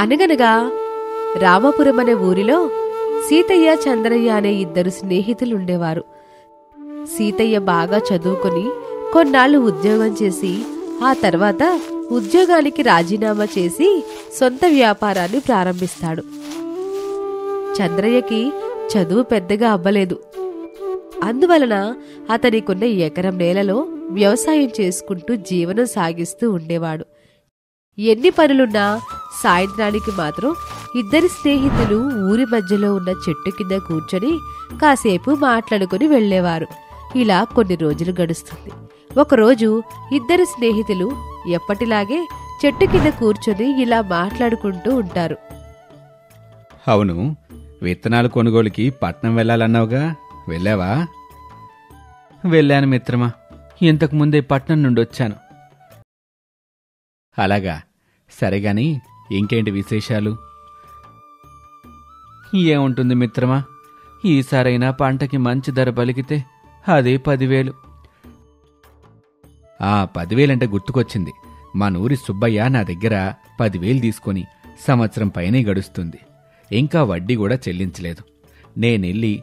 అనగనగా రామపురం అనే ఊరిలో సీతయ్య చంద్రయ్య అనే ఇద్దరు స్నేహితులుండేవారు. సీతయ్య బాగా చదువుకుని కొన్నాళ్లు ఉద్యోగం చేసి ఆ తర్వాత ఉద్యోగానికి రాజీనామా చేసి సొంత వ్యాపారాన్ని ప్రారంభిస్తాడు. చంద్రయ్యకి చదువు పెద్దగా అవ్వలేదు. అందువలన అతనికున్న ఎకరం నేలలో వ్యవసాయం చేసుకుంటూ జీవనం సాగిస్తూ ఉండేవాడు. ఎన్ని పనులున్నా సాయంత్రానికి మాత్రం ఇద్దరి స్నేహితులు ఊరి మధ్యలో ఉన్న చెట్టు కింద కూర్చొని కాసేపు మాట్లాడుకుని వెళ్లేవారు. ఇలా కొన్ని రోజులు గడుస్తుంది. ఒకరోజు ఇద్దరు స్నేహితులు ఎప్పటిలాగే చెట్టు కింద కూర్చొని ఇలా మాట్లాడుకుంటూ ఉంటారు. అవును, విత్తనాలు కొనుగోలుకి పట్నం వెళ్ళాలన్నావుగా, వెళ్ళావా? వెళ్ళాను మిత్రమా, ఇంతకుముందే పట్నం నుండి వచ్చాను. అలాగా, సరేగాని ఇంకేంటి విశేషాలు? ఏముంటుంది మిత్రమా, ఈసారైనా పంటకి మంచి ధర పలికితే అదే 10,000. ఆ 10,000 గుర్తుకొచ్చింది. మా నూరి సుబ్బయ్య నా దగ్గర 10,000 తీసుకొని సంవత్సరం పైనే గడుస్తుంది. ఇంకా వడ్డీ కూడా చెల్లించలేదు. నేనెళ్ళి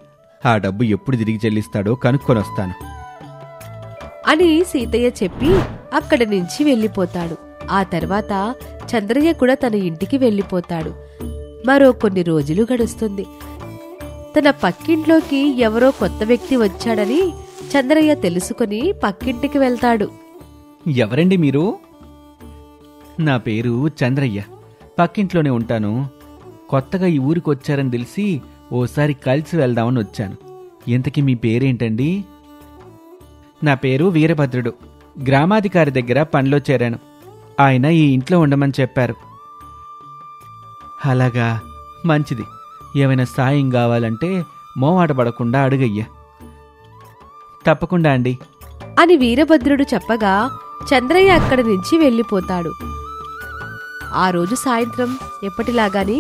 ఆ డబ్బు ఎప్పుడు తిరిగి చెల్లిస్తాడో కనుక్కొనొస్తాను అని సీతయ్య చెప్పి అక్కడి నుంచి వెళ్ళిపోతాడు. ఆ తర్వాత చంద్రయ్య కూడా తన ఇంటికి వెళ్ళిపోతాడు. మరో కొన్ని రోజులు గడుస్తుంది. తన పక్కింట్లోకి ఎవరో కొత్త వ్యక్తి వచ్చాడని చంద్రయ్య తెలుసుకుని పక్కింటికి వెళ్తాడు. ఎవరండి మీరు? నా పేరు చంద్రయ్య, పక్కింట్లోనే ఉంటాను. కొత్తగా ఈ ఊరికి వచ్చారని తెలిసి ఓసారి కలిసి వెళ్దామని వచ్చాను. ఇంతకీ మీ పేరేంటండి? నా పేరు వీరభద్రుడు, గ్రామాధికారి దగ్గర పనిలో చేరాను. ఆయన ఈ ఇంట్లో ఉండమని చెప్పారు. అలాగా, మంచిది. ఏమైనా సాయం కావాలంటే మోమాట పడకుండా అడుగయ్యా. తప్పకుండా అండి అని వీరభద్రుడు చెప్పగా చంద్రయ్య అక్కడి నుంచి వెళ్ళిపోతాడు. ఆ రోజు సాయంత్రం ఎప్పటిలాగాని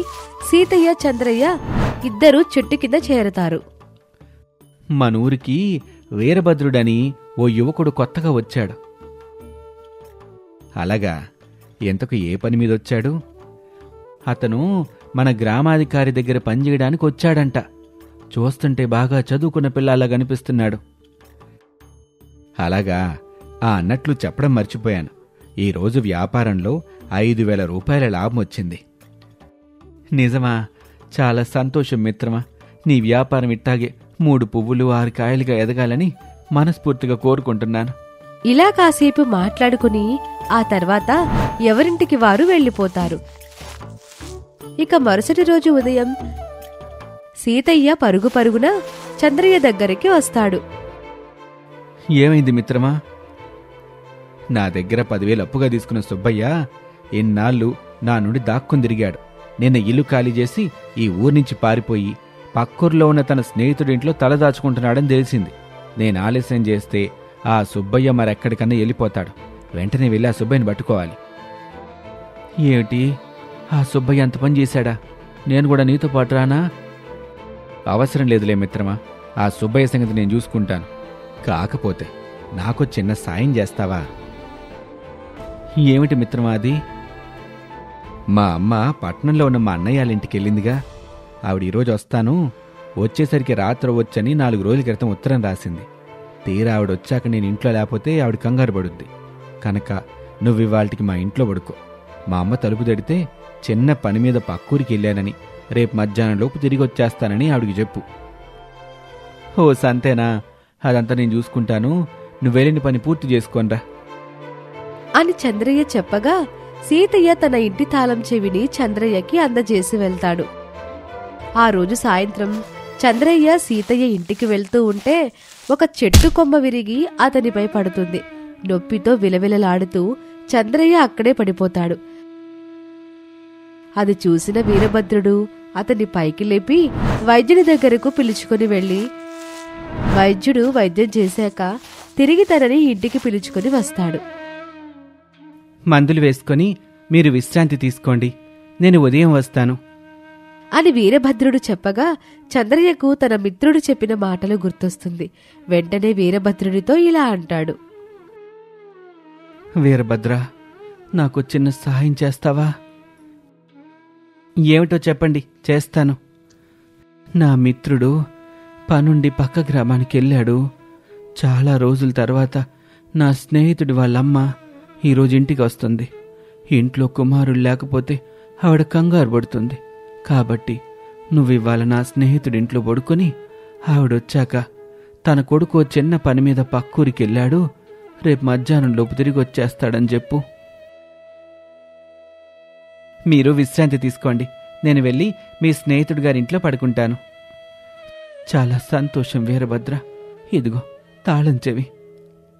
సీతయ్య చంద్రయ్య ఇద్దరూ చెట్టు కింద చేరతారు. మనూరికి వీరభద్రుడని ఓ యువకుడు కొత్తగా వచ్చాడు. అలాగా, ఎంతకు ఏ పని మీదొచ్చాడు? అతను మన గ్రామాధికారి దగ్గర పనిచేయడానికి వచ్చాడంట. చూస్తుంటే బాగా చదువుకున్న పిల్లలా కనిపిస్తున్నాడు. అలాగా, అన్నట్లు చెప్పడం మర్చిపోయాను. ఈరోజు వ్యాపారంలో 5,000 రూపాయల లాభం వచ్చింది. నిజమా? చాలా సంతోషం మిత్రమా. నీ వ్యాపారం ఇట్టాగే 3 పువ్వులు 6 కాయలుగా ఎదగాలని మనస్ఫూర్తిగా కోరుకుంటున్నాను. ఇలా కాసేపు మాట్లాడుకుని ఆ తర్వాత ఎవరింటికి వారు వెళ్ళిపోతారు. ఇక మరుసటి రోజు ఉదయం సీతయ్య పరుగు పరుగున చంద్రయ్య దగ్గరికి వస్తాడు. ఏమైంది మిత్రమా? నా దగ్గర 10,000 అప్పుగా తీసుకున్న సుబ్బయ్య ఇన్నాళ్ళు నా నుండి దాక్కుని తిరిగాడు. నిన్న ఇల్లు ఖాళీ చేసి ఈ ఊరి నుంచి పారిపోయి పక్కూర్లో ఉన్న తన స్నేహితుడింట్లో తలదాచుకుంటున్నాడని తెలిసింది. నేను ఆలస్యం చేస్తే ఆ సుబ్బయ్య మరెక్కడికన్నా వెళ్ళిపోతాడు. వెంటనే వెళ్ళి ఆ సుబ్బయ్యని పట్టుకోవాలి. ఏమిటి, ఆ సుబ్బయ్య అంత పని చేశాడా? నేను కూడా నీతో పాటు రానా? అవసరం లేదులే మిత్రమా, ఆ సుబ్బయ్య సంగతి నేను చూసుకుంటాను. కాకపోతే నాకు చిన్న సాయం చేస్తావా? ఏమిటి మిత్రమా అది? మా అమ్మ పట్నంలో ఉన్న మా అన్నయ్య వాళ్ళ ఇంటికి వెళ్ళిందిగా. ఆవిడ ఈరోజు వస్తాను, వచ్చేసరికి రాత్రి వచ్చని 4 రోజుల క్రితం ఉత్తరం రాసింది. తీరా ఆవిడ వచ్చాక నేను ఇంట్లో లేకపోతే ఆవిడ కంగారు పడుద్ది. కనుక నువ్వు ఇవాళకి మా ఇంట్లో పడుకో. మా అమ్మ తలుపు తడితే చిన్న పని మీద పక్కూరికి వెళ్ళానని, రేపు మధ్యాహ్నంలోపు తిరిగి వచ్చేస్తానని ఆవిడికి చెప్పు. ఓ సంతేనా? అదంతా నేను చూసుకుంటాను. నువ్వెళ్ళిన పని పూర్తి చేసుకోనరా అని చంద్రయ్య చెప్పగా సీతయ్య తన ఇంటి తాళం చెవిని చంద్రయ్యకి అందజేసి వెళ్తాడు. ఆ రోజు సాయంత్రం చంద్రయ్య సీతయ్య ఇంటికి వెళ్తూ ఉంటే ఒక చెట్టు కొమ్మ విరిగి అతనిపై పడుతుంది. నొప్పితో విలవిలలాడుతూ చంద్రయ్య అక్కడే పడిపోతాడు. అది చూసిన వీరభద్రుడు అతన్ని పైకి లేపి వైద్యుని దగ్గరకు పిలుచుకుని వెళ్లి వైద్యుడు వైద్యం చేశాక తిరిగి తనని ఇంటికి పిలుచుకుని వస్తాడు. మందులు వేసుకొని మీరు విశ్రాంతి తీసుకోండి, నేను ఉదయం వస్తాను అని వీరభద్రుడు చెప్పగా చంద్రయ్యకు తన మిత్రుడు చెప్పిన మాటలు గుర్తొస్తుంది. వెంటనే వీరభద్రుడితో ఇలా అంటాడు. వీరభద్ర, నాకు చిన్న సహాయం చేస్తావా? ఏమిటో చెప్పండి, చేస్తాను. నా మిత్రుడు పనుండి పక్క గ్రామానికి వెళ్ళాడు. చాలా రోజుల తర్వాత నా స్నేహితుడి వాళ్ళమ్మ ఈరోజు ఇంటికి వస్తుంది. ఇంట్లో కుమారుడు లేకపోతే ఆవిడ కంగారు పడుతుంది. కాబట్టి నువ్వివాళ నా స్నేహితుడింట్లో పడుకొని ఆవిడొచ్చాక తన కొడుకు చిన్న పని మీద పక్కూరికి వెళ్ళాడు, రేపు మధ్యాహ్నంలోపు తిరిగి వచ్చేస్తాడని చెప్పు. మీరు విశ్రాంతి తీసుకోండి, నేను వెళ్ళి మీ స్నేహితుడి గారింట్లో పడుకుంటాను. చాలా సంతోషం వీరభద్ర, ఇదిగో తాళం చెవి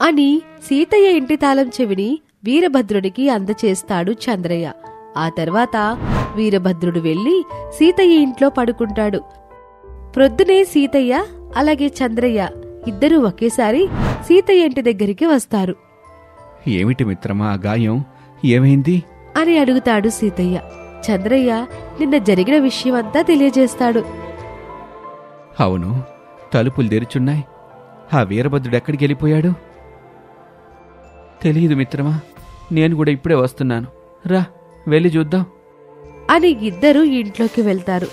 అని సీతయ్య ఇంటి తాళం చెవిని వీరభద్రుడికి అందచేస్తాడు చంద్రయ్య. ఆ తర్వాత వీరభద్రుడు వెళ్లి సీతయ్య ఇంట్లో పడుకుంటాడు. ప్రొద్దునే సీతయ్య అలాగే చంద్రయ్య ఇద్దరూ ఒకేసారి సీతయ్య ఇంటి దగ్గరికి వస్తారు. ఏమిటి మిత్రమా ఆ గాయం, ఏమైంది అని అడుగుతాడు సీతయ్య. చంద్రయ్య నిన్న జరిగిన విషయమంతా తెలియజేస్తాడు. అవును, తలుపులు తెరుచున్నాయి. ఆ వీరభద్రుడు ఎక్కడికి వెళ్ళిపోయాడు? తెలియదు మిత్రమా, నేను కూడా ఇప్పుడే వస్తున్నాను, రా వెళ్ళి చూద్దాం అని ఇద్దరూ ఇంట్లోకి వెళ్తారు.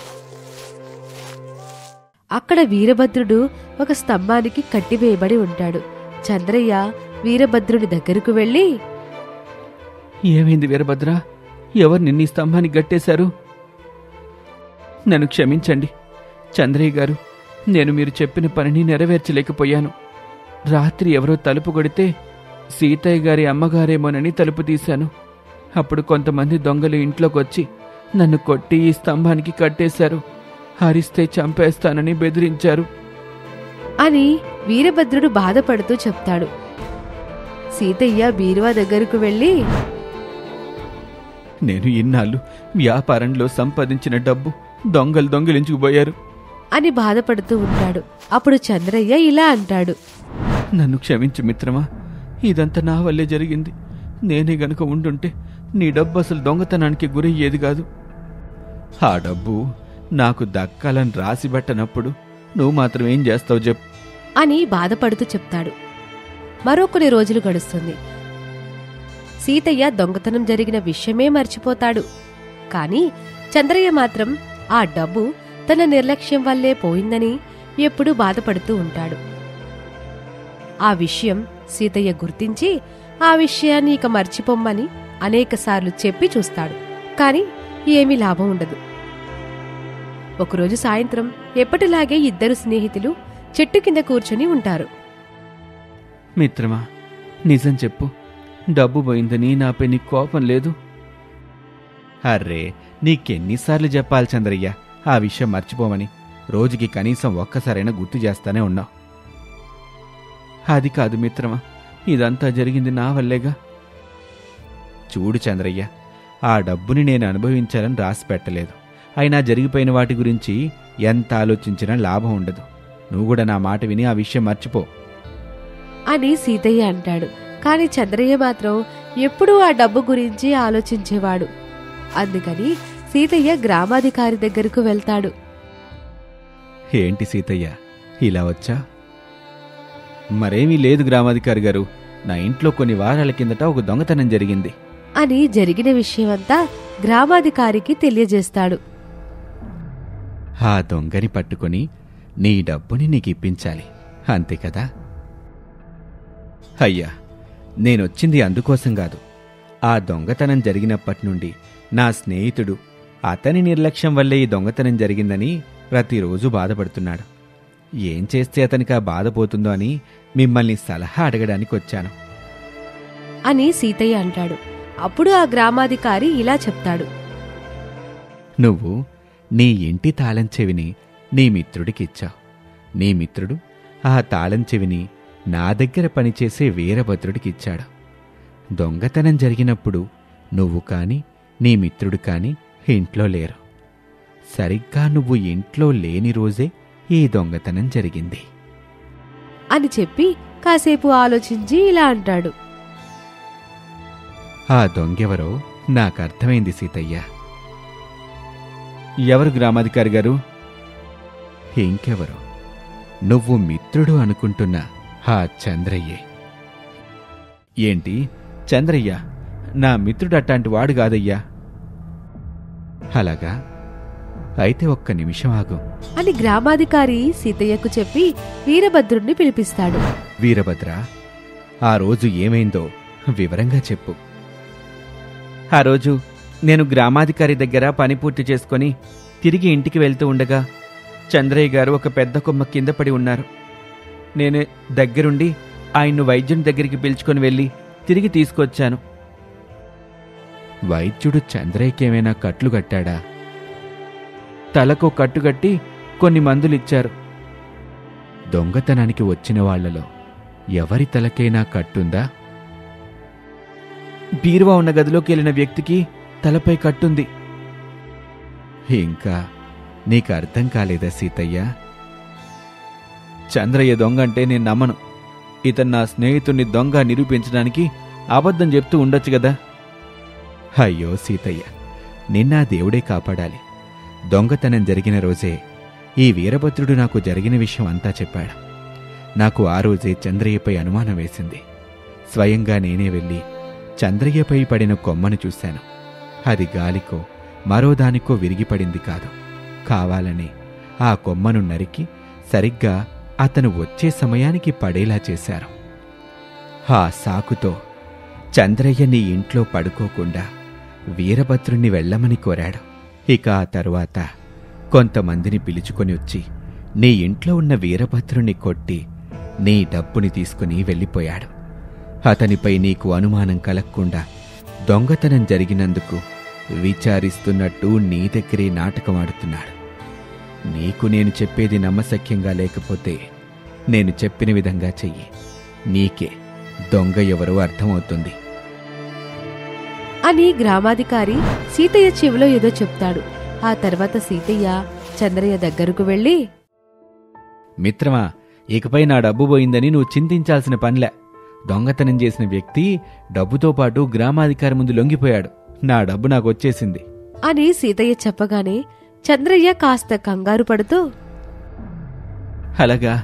అక్కడ వీరభద్రుడు ఒక స్తంభానికి కట్టివేయబడి ఉంటాడు. చంద్రయ్య వీరభద్రుడి దగ్గరకు వెళ్లి, ఏమైంది వీరభద్ర, ఎవరు నిన్నీ స్తంభానికి గట్టేశారు? నన్ను క్షమించండి చంద్రయ్య గారు, నేను మీరు చెప్పిన పనిని నెరవేర్చలేకపోయాను. రాత్రి ఎవరో తలుపు కొడితే సీతయ్య గారి అమ్మగారేమోనని తలుపు తీశాను. అప్పుడు కొంతమంది దొంగలు ఇంట్లోకొచ్చి నన్ను కొట్టి ఈ స్తంభానికి కట్టేశారు. హరిస్తే చంపేస్తానని బెదిరించారు అని వీరభద్రుడు బాధపడుతూ చెప్తాడు. సీతయ్య బీరువా దగ్గరకు వెళ్లి, నేను ఇన్నాళ్ళు వ్యాపారంలో సంపాదించిన డబ్బు దొంగలు దొంగిలించుకుపోయారు అని బాధపడుతూ ఉంటాడు. అప్పుడు చంద్రయ్య ఇలా అంటాడు, నన్ను క్షమించు మిత్రమా, ఇదంతా నా వల్లే జరిగింది. నేనే గనుక ఉండుంటే నీ డబ్బు అసలు దొంగతనానికి గురయ్యేది కాదు. ఆ డబ్బు నాకు దక్కాలని రాసిబెట్టనప్పుడు నువ్వు మాత్రం ఏం చేస్తావు చెప్పు అని బాధపడుతూ చెప్తాడు. మరో కొన్ని రోజులు గడుస్తుంది. సీతయ్య దొంగతనం జరిగిన విషయమే మర్చిపోతాడు. కాని చంద్రయ్య మాత్రం ఆ డబ్బు తన నిర్లక్ష్యం వల్లే పోయిందని ఎప్పుడూ బాధపడుతూ ఉంటాడు. ఆ విషయం సీతయ్య గుర్తించి ఆ విషయాన్ని ఇక మర్చిపోమ్మని అనేకసార్లు చెప్పి చూస్తాడు. కాని ఏమీ లాభం ఉండదు. ఒకరోజు సాయంత్రం ఎప్పటిలాగే ఇద్దరు స్నేహితులు చెట్టు కింద కూర్చొని ఉంటారు. మిత్రమా, నిజం చెప్పు, డబ్బు పోయిందని నాపై నీకు కోపం లేదు? అర్రే, నీకెన్నిసార్లు చెప్పాలి చంద్రయ్య ఆ విషయం మర్చిపోమని? రోజుకి కనీసం ఒక్కసారైనా గుర్తు చేస్తానే ఉన్నావు. అది కాదు మిత్రమా, ఇదంతా జరిగింది నా వల్లేగా. చూడు చంద్రయ్య, ఆ డబ్బుని నేను అనుభవించాలని రాసి పెట్టలేదు. అయినా జరిగిపోయిన వాటి గురించి ఎంత ఆలోచించినా లాభం ఉండదు. నువ్వు కూడా నా మాట విని ఆ విషయం మర్చిపో అని సీతయ్య అంటాడు. కాని చంద్రయ్య మాత్రం ఎప్పుడూ ఆ డబ్బు గురించి ఆలోచించేవాడు. అందుకని సీతయ్య గ్రామాధికారి దగ్గరకు వెళ్తాడు. ఏంటి సీతయ్య ఇలా వచ్చా? మరేమీ లేదు గ్రామాధికారి గారు, నా ఇంట్లో కొన్ని వారాల కిందట ఒక దొంగతనం జరిగింది అని జరిగిన విషయమంతా గ్రామాధికారికి తెలియజేస్తాడు. ఆ దొంగని పట్టుకుని నీ డబ్బుని నీకిప్పించాలి, అంతే కదా? అయ్యా, నేనొచ్చింది అందుకోసం కాదు. ఆ దొంగతనం జరిగినప్పటినుండి నా స్నేహితుడు అతని నిర్లక్ష్యం వల్లే ఈ దొంగతనం జరిగిందని ప్రతిరోజు బాధపడుతున్నాడు. ఏం చేస్తే అతనికి ఆ బాధపోతుందో అని మిమ్మల్ని సలహా అడగడానికి వచ్చాను అని సీతయ్య అంటాడు. అప్పుడు ఆ గ్రామాధికారి ఇలా చెప్తాడు. నువ్వు నీ ఇంటి తాళం చెవిని నీ మిత్రుడికిచ్చావు. నీ మిత్రుడు ఆ తాళం చెవిని నా దగ్గర పనిచేసే వీరభద్రుడికిచ్చాడు. దొంగతనం జరిగినప్పుడు నువ్వు కాని నీ మిత్రుడు కాని ఇంట్లో లేరు. సరిగ్గా నువ్వు ఇంట్లో లేని రోజే ఈ దొంగతనం జరిగింది అని చెప్పి కాసేపు ఆలోచించి ఇలా అంటాడు. ఆ దొంగెవరో నాకర్థమైంది సీతయ్య. ఎవరు గ్రామాధికారి గారు? ఇంకెవరో, నువ్వు మిత్రుడు అనుకుంటున్న ఆ చంద్రయ్యే. ఏంటి చంద్రయ్య? నా మిత్రుడు అట్టాంటి వాడు కాదయ్యా. అలాగా? అయితే ఒక్క నిమిషం ఆగు. అని గ్రామాధికారి సీతయ్యకు చెప్పి వీరభద్రుణ్ణి పిలిపిస్తాడు. వీరభద్ర, ఆ రోజు ఏమైందో వివరంగా చెప్పు. ఆ రోజు నేను గ్రామాధికారి దగ్గర పని పూర్తి చేసుకొని తిరిగి ఇంటికి వెళ్తూ ఉండగా చంద్రయ్య గారు ఒక పెద్ద కొమ్మ కింద పడి ఉన్నారు. నేనే దగ్గరుండి ఆయన్ను వైద్యుని దగ్గరికి పిలుచుకొని వెళ్ళి తిరిగి తీసుకొచ్చాను. వైద్యుడు చంద్రయ్యకేమైనా కట్లు కట్టాడా? తలకు కట్టుకట్టి కొన్ని మందులిచ్చారు. దొంగతనానికి వచ్చిన వాళ్లలో ఎవరి తలకైనా కట్టుందా? బీరువా ఉన్న గదిలోకి వెళ్ళిన వ్యక్తికి తలపై కట్టుంది. ఇంకా నీకు అర్థం కాలేదా సీతయ్య? చంద్రయ్య దొంగ అంటే నేను నమ్మను. ఇతను నా స్నేహితుణ్ణి దొంగ నిరూపించడానికి అబద్ధం చెప్తూ ఉండొచ్చు కదా. అయ్యో సీతయ్య, నిన్నా దేవుడే కాపాడాలి. దొంగతనం జరిగిన రోజే ఈ వీరభద్రుడు నాకు జరిగిన విషయం అంతా చెప్పాడు. నాకు ఆ రోజే చంద్రయ్యపై అనుమానం వేసింది. స్వయంగా నేనే వెళ్ళి చంద్రయ్యపై పడిన కొమ్మను చూశాను. అది గాలికో మరోదానికో విరిగిపడింది కాదు. కావాలని ఆ కొమ్మను నరికి సరిగ్గా అతను వచ్చే సమయానికి పడేలా చేశారు. ఆ సాకుతో చంద్రయ్య నీ ఇంట్లో పడుకోకుండా వీరభద్రుణ్ణి వెళ్ళమని కోరాడు. ఇక ఆ తరువాత కొంతమందిని పిలుచుకొని వచ్చి నీ ఇంట్లో ఉన్న వీరభద్రుణ్ణి కొట్టి నీ డబ్బుని తీసుకుని వెళ్ళిపోయాడు. అతనిపై నీకు అనుమానం కలగకుండా దొంగతనం జరిగినందుకు విచారిస్తున్నట్టు నీ దగ్గరే నాటకమాడుతున్నాడు. నీకు నేను చెప్పేది నమ్మశక్యంగా లేకపోతే నేను చెప్పిన విధంగా చెయ్యి. నీకే దొంగ ఎవరో అర్థమవుతుంది అని గ్రామాధికారి సీతయ్య చెవిలో ఏదో చెప్తాడు. ఆ తర్వాత సీతయ్య చంద్రయ్య దగ్గరకు వెళ్ళి, మిత్రమా, ఇకపై నా డబ్బు పోయిందని నువ్వు చింతించాల్సిన పనిలే. దొంగతనం చేసిన వ్యక్తి డబ్బుతో పాటు గ్రామాధికారి ముందు లొంగిపోయాడు. నా డబ్బు నాకు వచ్చేసింది అని సీతయ్య చెప్పగానే చంద్రయ్య కాస్త కంగారు పడుతూ, అలాగా,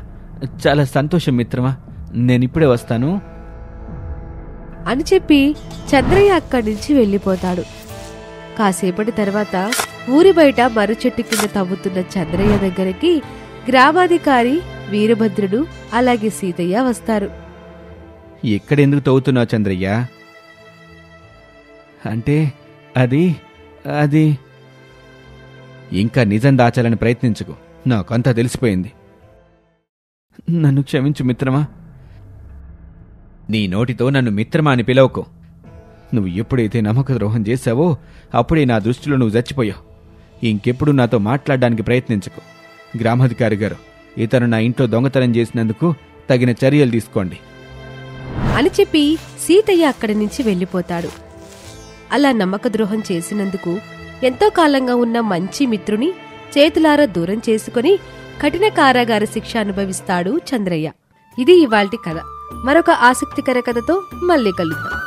చాలా సంతోషం మిత్రమా, నేనిప్పుడే వస్తాను అని చెప్పి చంద్రయ్య అక్కడి నుంచి వెళ్ళిపోతాడు. కాసేపటి తర్వాత ఊరి బయట మర్రి చెట్టు కింద తవ్వుతున్న చంద్రయ్య దగ్గరికి గ్రామాధికారి వీరభద్రుడు అలాగే సీతయ్య వస్తారు. ఇక్కడెందుకు తవ్వుతున్నావు చంద్రయ్య? అంటే అది ఇంకా నిజం దాచాలని ప్రయత్నించుకో. నాకంతా తెలిసిపోయింది. నన్ను క్షమించు మిత్రమా. నీ నోటితో నన్ను మిత్రమా అని పిలవకో. నువ్వు ఎప్పుడైతే నమ్మక ద్రోహం చేశావో అప్పుడే నా దృష్టిలో నువ్వు చచ్చిపోయావు. ఇంకెప్పుడు నాతో మాట్లాడడానికి ప్రయత్నించకు. గ్రామాధికారి గారు, ఇతను నా ఇంట్లో దొంగతనం చేసినందుకు తగిన చర్యలు తీసుకోండి అని చెప్పి సీతయ్య అక్కడి నుంచి వెళ్ళిపోతాడు. అలా నమ్మక ద్రోహం చేసినందుకు ఎంతో కాలంగా ఉన్న మంచి మిత్రుని చేతులారా దూరం చేసుకుని కఠిన కారాగార శిక్ష అనుభవిస్తాడు చంద్రయ్య. ఇది ఇవాల్టి కథ. మరొక ఆసక్తికర కథతో మళ్ళీ కలుద్దాం.